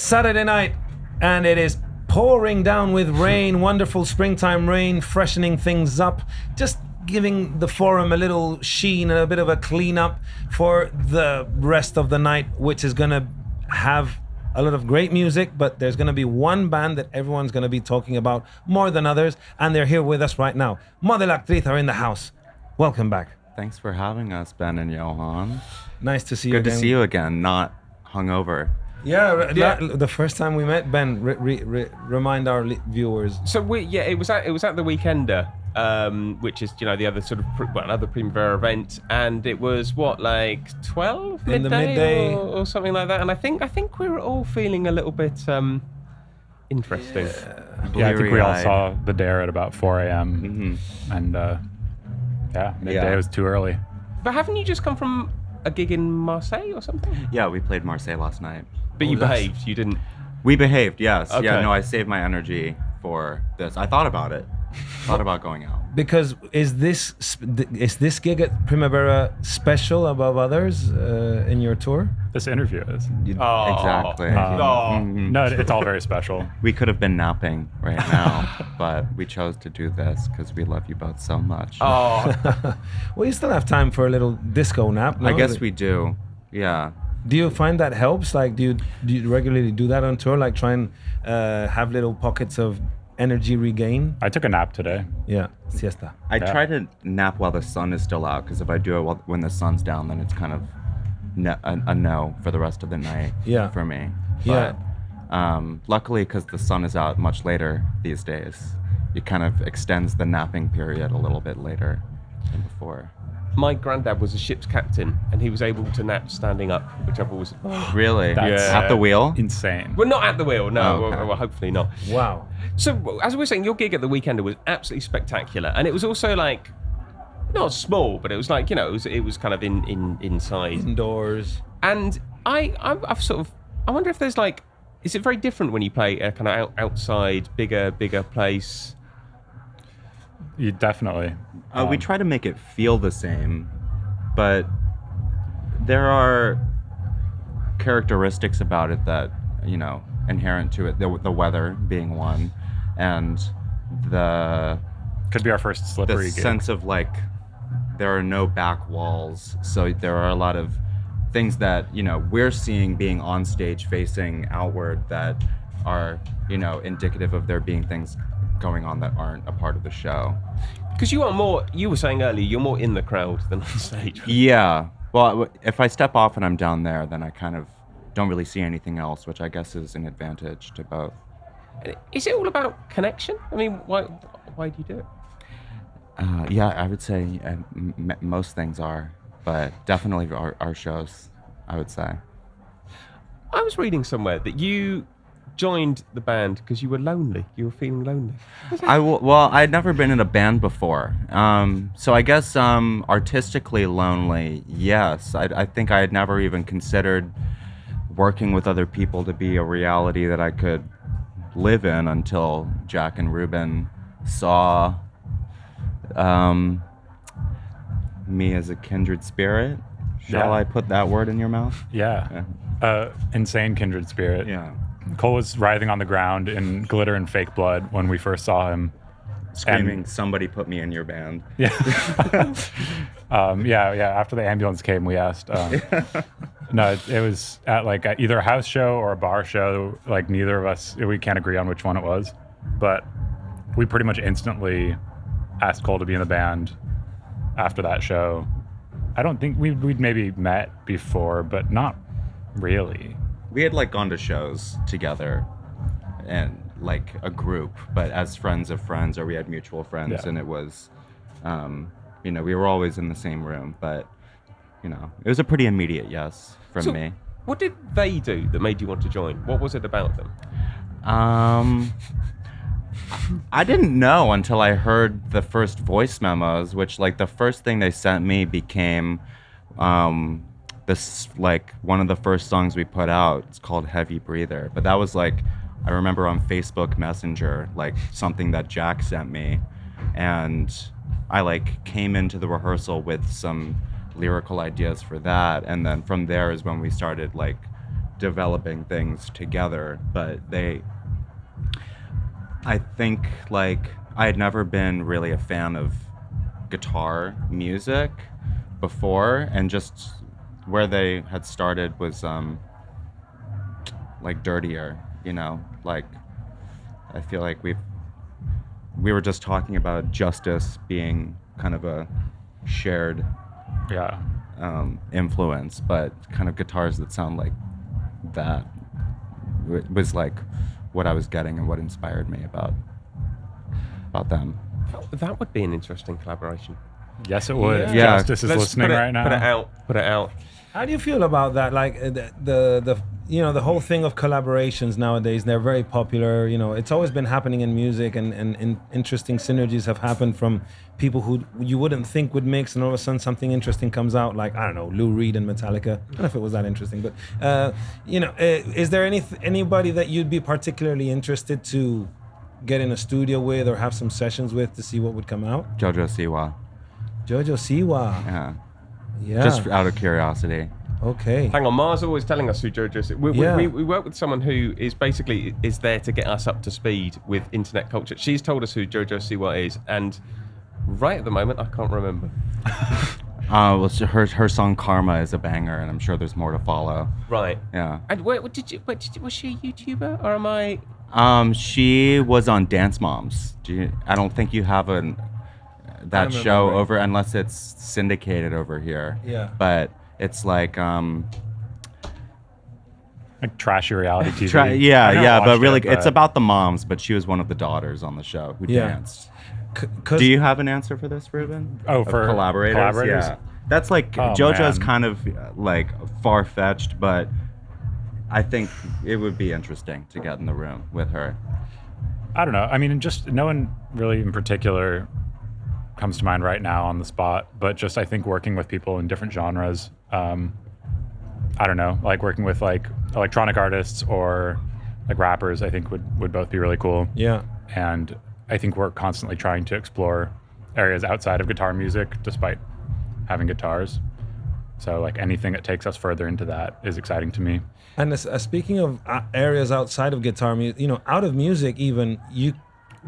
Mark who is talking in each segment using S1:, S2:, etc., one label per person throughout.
S1: Saturday night, and it is pouring down with rain, wonderful springtime rain, freshening things up, just giving the forum a little sheen and a bit of a clean up for the rest of the night, which is going to have a lot of great music, but there's going to be one band that everyone's going to be talking about more than others, and they're here with us right now. Model Actriz are in the house. Welcome back.
S2: Thanks for having us, Ben and Johan.
S1: Nice to see you
S2: Good
S1: again.
S2: to see you again, not hungover.
S1: Yeah, the first time we met, Ben, remind our viewers.
S3: So it was at the Weekender, which is the other sort of another Primavera event, and it was like 12
S1: in the midday
S3: or something like that. And I think we were all feeling a little bit interesting.
S4: Yeah, I think we all saw the Dare at about 4 a.m. And midday was too early.
S3: But haven't you just come from a gig in Marseille or something?
S2: Yeah, we played Marseille last night.
S3: But you behaved, you didn't.
S2: We behaved, yes.
S3: Okay.
S2: Yeah, no, I saved my energy for this. I thought about it. Thought about going out.
S1: Because is this gig at Primavera special above others in your tour?
S4: This interview is.
S2: Exactly.
S4: No, it's all very special.
S2: We could have been napping right now, but we chose to do this because we love you both so much.
S3: Oh,
S1: Well, you still have time for a little disco nap, no?
S2: I guess we do. Yeah.
S1: Do you find that helps? Like, do you regularly do that on tour? Like, try and have little pockets of energy regain?
S4: I took a nap today.
S1: Yeah, siesta.
S2: I try to nap while the sun is still out because if I do it when the sun's down, then it's kind of a no for the rest of the night for me.
S1: Yeah.
S2: But luckily, because the sun is out much later these days, it kind of extends the napping period a little bit later than before.
S3: my granddad was a ship's captain, and he was able to nap standing up, which I've always.
S2: Really?
S4: That's
S2: At the wheel?
S4: insane.
S3: Well, not at the wheel, no.
S2: Oh, okay.
S3: Well, hopefully not.
S1: Wow.
S3: So, as we were saying, your gig at the Weekender was absolutely spectacular, and it was also like not small, but it was like it was kind of inside,
S1: Indoors.
S3: and I've sort of I wonder if there's like, is it very different when you play a kind of outside, bigger place?
S4: You definitely.
S2: We try to make it feel the same, but there are characteristics about it that, inherent to it, the weather being one, and the
S4: Could be our first slippery gig.
S2: sense of like there are no back walls, so there are a lot of things that we're seeing being on stage facing outward that are indicative of there being things going on that aren't a part of the show.
S3: Because you were saying earlier, you're more in the crowd than on stage.
S2: Yeah, well, if I step off and I'm down there, then I kind of don't really see anything else, which I guess is an advantage to both.
S3: Is it all about connection? I mean, why do you do it?
S2: Yeah, I would say most things are, but definitely our shows, I would say.
S3: I was reading somewhere that you joined the band because you were lonely. You were feeling lonely.
S2: Well, I'd never been in a band before, so I guess artistically lonely. Yes, I think I had never even considered working with other people to be a reality that I could live in until Jack and Ruben saw me as a kindred spirit. Shall
S4: Yeah.
S2: I put that word in your mouth?
S4: Yeah. Insane kindred spirit.
S2: Yeah.
S4: Cole was writhing on the ground in glitter and fake blood when we first saw him.
S2: Screaming, somebody put me in your band.
S4: Yeah. Yeah. After the ambulance came, we asked. No, it was at like either a house show or a bar show. Like neither of us, we can't agree on which one it was, but we pretty much instantly asked Cole to be in the band after that show. I don't think we'd maybe met before, but not really.
S2: We had like gone to shows together and like a group, but as friends of friends, or we had mutual friends,
S4: Yeah.
S2: and it was, we were always in the same room, but it was a pretty immediate yes from
S3: So,
S2: me.
S3: what did they do that made you want to join? What was it about them?
S2: I didn't know until I heard the first voice memos, which like the first thing they sent me became this like one of the first songs we put out. It's called Heavy Breather, but that was like, I remember on Facebook Messenger, like something that Jack sent me, and I like came into the rehearsal with some lyrical ideas for that, and then from there is when we started like developing things together, but I think like I had never been really a fan of guitar music before, and just where they had started was like dirtier, you know, like I feel like we were just talking about justice being kind of a shared
S4: Yeah.
S2: influence, but kind of guitars that sound like that was like what I was getting and what inspired me about them.
S3: That would be an interesting collaboration.
S4: Yes, it would. If
S2: Yeah.
S4: Justice is
S3: Let's
S4: listening
S3: put it,
S4: right now.
S3: Put it out.
S1: How do you feel about that? Like the you know, the whole thing of collaborations nowadays, they're very popular. You know, it's always been happening in music, and interesting synergies have happened from people who you wouldn't think would mix, and all of a sudden something interesting comes out. Like, I don't know, Lou Reed and Metallica. I don't know if it was that interesting, but you know, is there anybody that you'd be particularly interested to get in a studio with or have some sessions with to see what would come out?
S2: Jojo Siwa.
S1: Jojo Siwa.
S2: Yeah.
S1: Yeah.
S2: Just out of curiosity.
S1: Okay.
S3: Hang on, Mars always telling us who Jojo is. We work with someone who is basically is there to get us up to speed with internet culture. She's told us who Jojo Siwa is, and right at the moment, I can't remember.
S2: Well, her song Karma is a banger, and I'm sure there's more to follow.
S3: Right.
S2: Yeah.
S3: And was she a YouTuber, or am I?
S2: She was on Dance Moms. I don't think you have that
S1: remember,
S2: show
S1: right.
S2: over unless it's syndicated over here.
S1: Yeah.
S2: But it's like
S4: Like trashy reality TV. I
S2: yeah,
S4: never
S2: yeah, but
S4: watched
S2: really,
S4: it,
S2: it's about the moms. But she was one of the daughters on the show who
S1: Yeah.
S2: danced.
S1: 'Cause
S2: Do you have an answer for this, Ruben?
S4: Oh,
S2: Of
S4: for collaborators?
S2: Yeah, that's like
S4: Oh,
S2: JoJo's
S4: man.
S2: kind of like far fetched, but I think it would be interesting to get in the room with her.
S4: I don't know. I mean, just no one really in particular comes to mind right now on the spot, but just I think working with people in different genres. I don't know, like working with like electronic artists or like rappers, I think would both be really cool.
S1: Yeah.
S4: And I think we're constantly trying to explore areas outside of guitar music, despite having guitars. So like anything that takes us further into that is exciting to me.
S1: And speaking of areas outside of guitar music, you know, out of music even,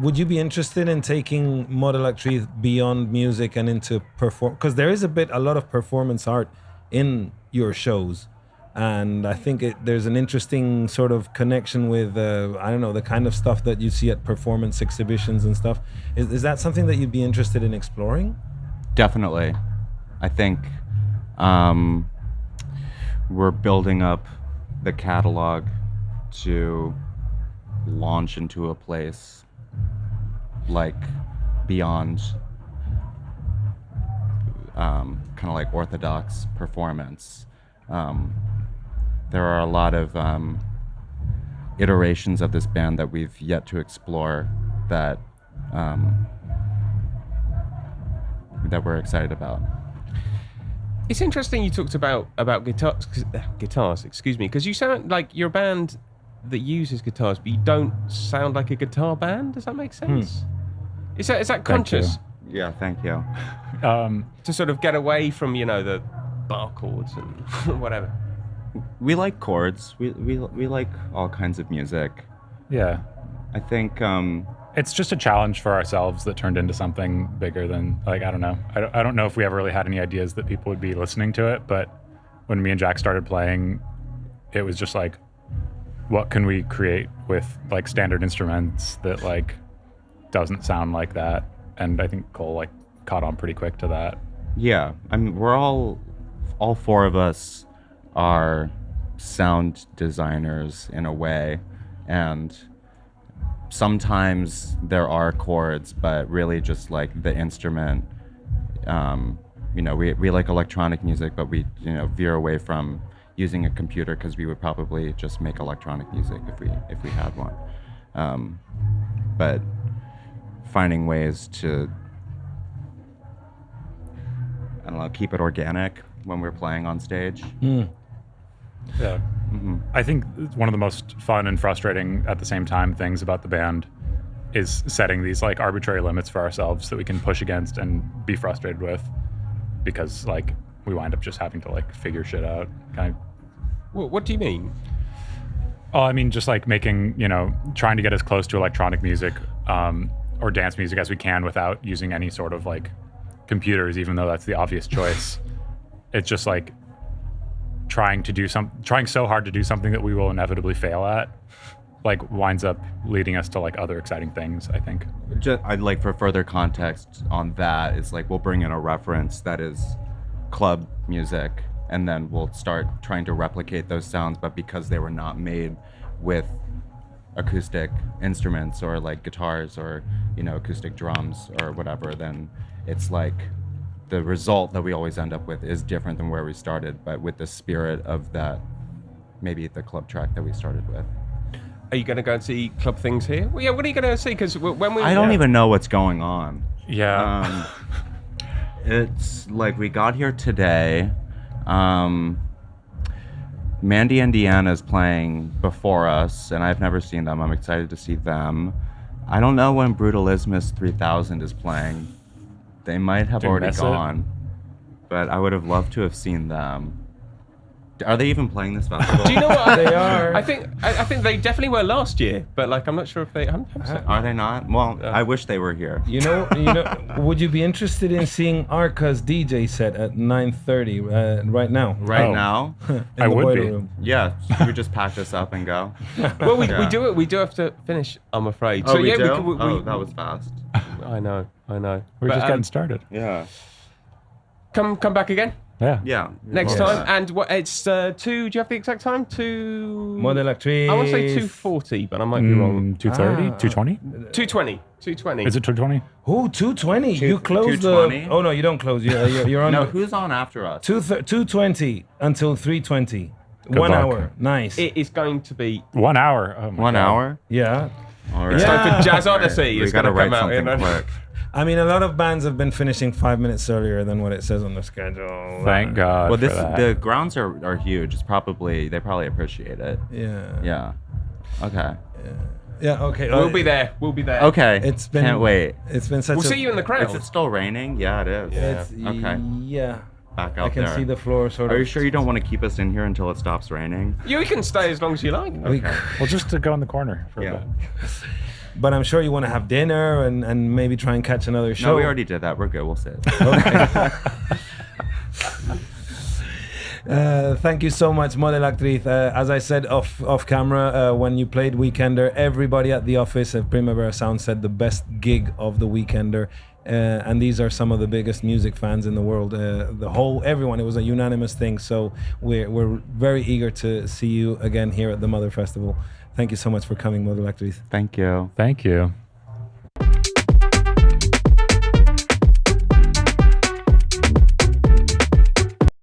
S1: would you be interested in taking Mod Electric beyond music and into perform? Because there is a lot of performance art in your shows, and I think there's an interesting sort of connection with I don't know, the kind of stuff that you see at performance exhibitions and stuff. Is that something that you'd be interested in exploring?
S2: Definitely. I think we're building up the catalog to launch into a place like beyond kind of like orthodox performance. There are a lot of iterations of this band that we've yet to explore that we're excited about.
S3: It's interesting you talked about guitars, excuse me, because you sound like you're a band that uses guitars, but you don't sound like a guitar band. Does that make sense? Is that conscious
S2: Yeah, thank you.
S3: to sort of get away from, you know, the bar chords and whatever?
S2: We like chords. We like all kinds of music.
S4: Yeah.
S2: I think
S4: It's just a challenge for ourselves that turned into something bigger than, like, I don't know. I don't know if we ever really had any ideas that people would be listening to it, but when me and Jack started playing, it was just like, what can we create with like standard instruments that like doesn't sound like that? And I think Cole like caught on pretty quick to that.
S2: yeah. I mean, we're all four of us are sound designers in a way, and sometimes there are chords, but really just like the instrument. You know, we like electronic music, but we, you know, veer away from using a computer because we would probably just make electronic music if we had one. But finding ways to, I don't know, keep it organic when we're playing on stage.
S4: Yeah. I think one of the most fun and frustrating at the same time things about the band is setting these like arbitrary limits for ourselves that we can push against and be frustrated with, because like we wind up just having to like figure shit out. Kind of.
S3: What do you mean?
S4: Oh, I mean, just like making, trying to get as close to electronic music or dance music as we can without using any sort of like computers, even though that's the obvious choice. It's just like trying so hard to do something that we will inevitably fail at, like winds up leading us to like other exciting things, I think.
S2: I'd like for further context on that, it's like we'll bring in a reference that is club music, and then we'll start trying to replicate those sounds, but because they were not made with acoustic instruments or like guitars or acoustic drums or whatever, then it's like the result that we always end up with is different than where we started, but with the spirit of that, maybe the club track that we started with.
S3: Are you going to go and see club things here? Well, yeah, what are you going to see? Because when we...
S2: I don't even know what's going on.
S4: Yeah.
S2: It's like we got here today. Mandy Indiana is playing before us, and I've never seen them. I'm excited to see them. I don't know when Brutalismus 3000 is playing. They might have
S4: Didn't
S2: already
S4: miss it.
S2: gone, but I would have loved to have seen them. Are they even playing this festival?
S3: Do you know what?
S1: They are.
S3: I think they definitely were last year, but like I'm not sure if they 100%.
S2: Are they not? Well, I wish they were here.
S1: Would you be interested in seeing Arca's DJ set at 9:30 right now?
S2: Right
S4: Oh.
S2: now?
S1: In
S4: I
S1: the
S4: would
S1: boiler
S4: be.
S1: room.
S2: Yeah, should we just pack this up and go?
S3: Well, we
S2: Yeah.
S3: do it. We do have to finish, I'm afraid.
S2: Oh,
S3: so
S2: we
S3: yeah,
S2: do?
S3: we
S2: That was fast.
S3: I know.
S4: We're
S3: But,
S4: just getting started.
S2: Yeah.
S3: Come back again
S4: Yeah.
S2: Yeah.
S3: next
S1: Yes.
S3: time. And what? It's 2. Do you have the exact time? 2.
S1: Model Actrice.
S3: I want to say 2:40, but I might be wrong.
S4: 2:30?
S1: Ah.
S4: 2:20?
S3: 2:20. 2:20.
S4: Is it 2:20?
S1: Oh, 2:20. You close
S2: 2:20?
S1: the. Oh no, you don't close. You're on.
S2: No, who's on after us?
S1: 2:20 until 3:20.
S4: Good
S1: 1
S4: luck.
S1: hour. Nice.
S3: It is going to be.
S4: 1 hour. Oh my
S2: 1
S4: God.
S2: hour?
S1: Yeah.
S2: All right.
S3: It's time
S1: Yeah.
S3: for Jazz Odyssey.
S2: We
S3: It's
S2: gotta
S3: going to
S2: write
S3: come out.
S2: something quick.
S1: I mean, a lot of bands have been finishing 5 minutes earlier than what it says on the schedule.
S4: Thank God.
S2: Well,
S4: for that.
S2: the grounds are huge. They probably appreciate it.
S1: Yeah.
S2: Yeah. Okay.
S1: Yeah. Okay.
S3: We'll be there. We'll be there.
S2: Okay.
S1: It's been.
S2: Can't wait.
S1: It's been such
S3: We'll
S1: a.
S3: see you in the crowd.
S2: Is it still raining? Yeah, it is.
S1: It's,
S2: Okay.
S1: Yeah.
S2: Back out
S1: I can
S2: there.
S1: see the floor sort
S2: Are
S1: of.
S2: you sure you don't want to keep us in here until it stops raining?
S3: You can stay as long as you like.
S1: We-
S4: Well, just to go in the corner for
S2: Yeah.
S4: a bit.
S1: But I'm sure you want to have dinner and maybe try and catch another show.
S2: No, we already did that. We're good. We'll sit.
S1: Thank you so much, Model Actriz. As I said off camera, when you played Weekender, everybody at the office at Primavera Sound said the best gig of the Weekender. And these are some of the biggest music fans in the world. Everyone. It was a unanimous thing. So we're very eager to see you again here at the Mother Festival. Thank you so much for coming, Model Actriz.
S2: Thank you.
S4: Thank you.